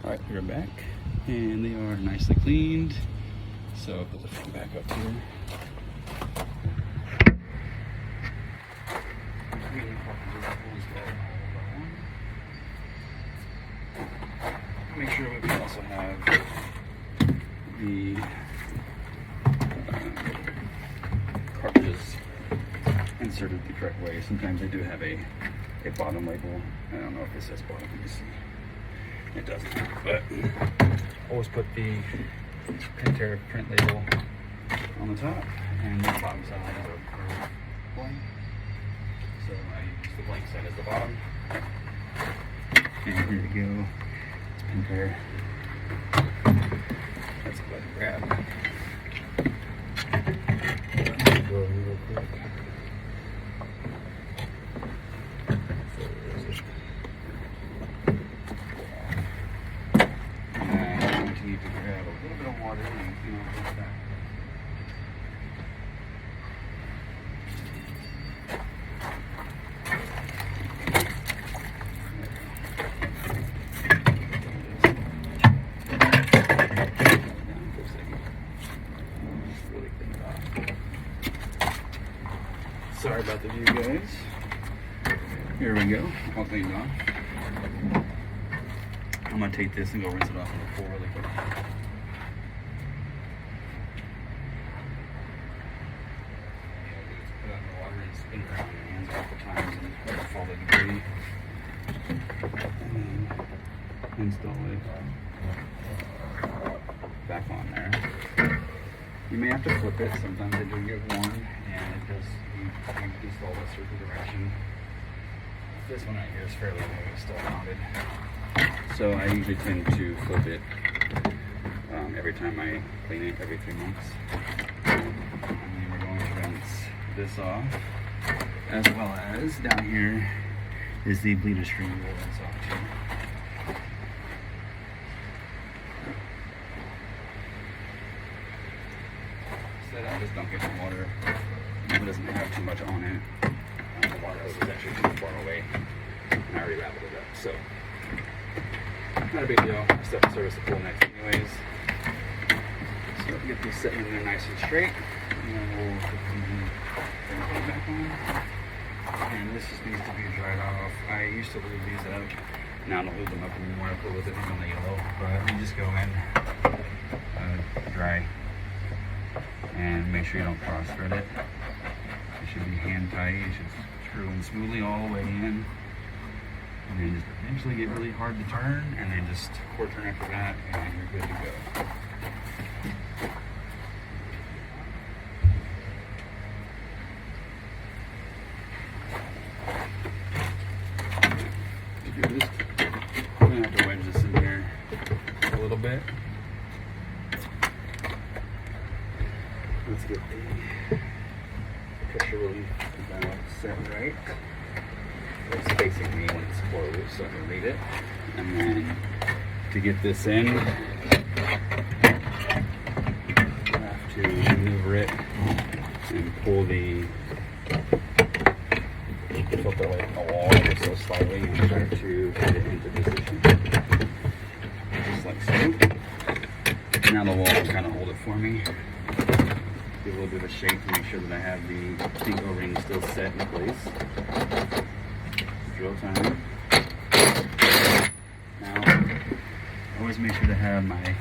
Alright, we're back, and they are nicely cleaned. So I'll put the phone back up here. Make sure we also have the cartridges inserted the correct way. Sometimes they do have a bottom label. I don't know if it says bottom. Let me see. It doesn't, but always put the Pentair print label on the top, and the bottom side are blank. So I use the blank side as the bottom. And here we go. It's Pentair. Let's go ahead and grab. Go over real quick. Need to grab a little bit of water and put that. Sorry about the view, guys. Here we go, all cleaned off. I'm gonna take this and go rinse it off in the pool really quick. Put it in the water and spin it around your hands a couple times and let it fall the debris. And then install it back on there. You may have to flip it. Sometimes they do get worn, and it does. You install this circle direction. This one right here is fairly new. It's still mounted. So I usually tend to flip it every time I clean it, every 3 months. And then we're going to rinse this off, as well as down here is the bleeder screen we'll rinse off too. So that I just don't get the water. It doesn't have too much on it. The water hose is actually too far away, and I already wrapped it up. So. Not a big deal. I still have to service the pool next anyways. So get these sitting in there nice and straight. And then we'll put them back on. And this just needs to be dried off. I used to lube these up. Now I don't lube them up anymore. I put a little bit on the yellow. But you just go in dry. And make sure you don't cross thread it. It should be hand tight. It should screw in smoothly all the way in. And then just eventually get really hard to turn, and then just quarter turn after that, and you're good to go. I'm gonna have to wedge this in here a little bit. Let's get the pressure relief valve set right. It's facing me when it's closed, so I can read it. And then to get this in, I have to maneuver it and pull the filter away from the wall ever so slightly and try to get it into position. Just like so. Now the wall will kind of hold it for me. Give a little bit of a shake to make sure that I have the O-ring still set in place. Drill time. Now, always make sure to have my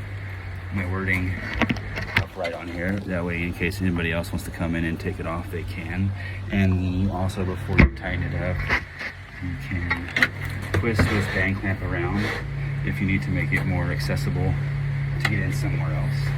wording up right on here. That way, in case anybody else wants to come in and take it off, they can. And also, before you tighten it up, you can twist this band clamp around if you need to make it more accessible to get in somewhere else.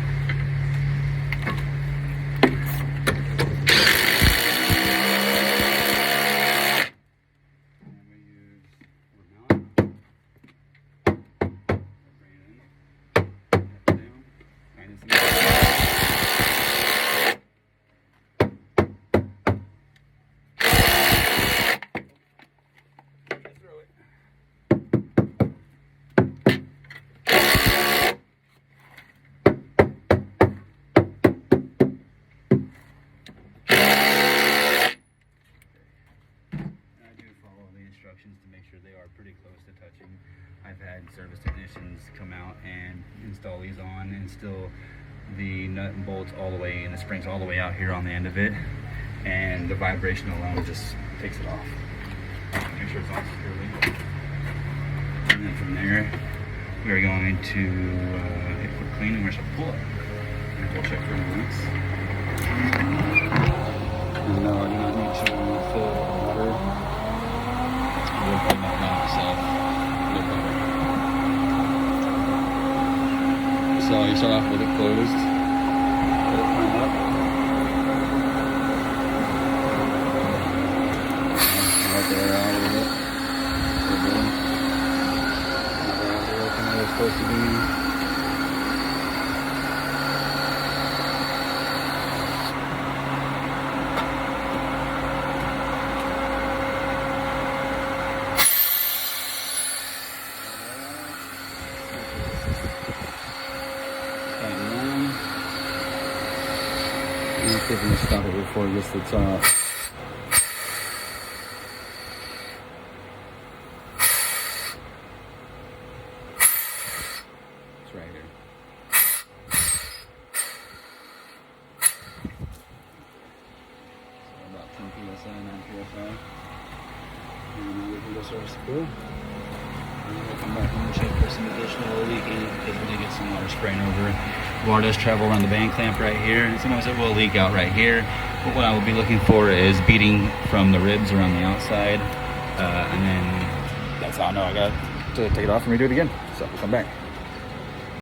instructions to make sure they are pretty close to touching. I've had service technicians technicians come out and install these on, and still the nut and bolts all the way and the springs all the way out here on the end of it, and the vibration alone just takes it off. Make sure it's on securely. And then from there, we are going to hit quick clean, and we're going to pull it. And we'll check for leaks. And no, I do not need to fill it with water. We'll put that down myself. So you start off with it closed. Let it climb up. Let the air out a little bit. Working where it's supposed to be. See if we can stop it before it gets to the top. It's right here. So about 10 psi, 9 psi. And we can go service the pool. And then we'll come back and check for some additional leaking because we did get some water spraying over. Water does travel around the band clamp right here, and sometimes it will leak out right here. But what I will be looking for is beading from the ribs around the outside, and then that's how I know I got to take it off and redo it again. So we'll come back.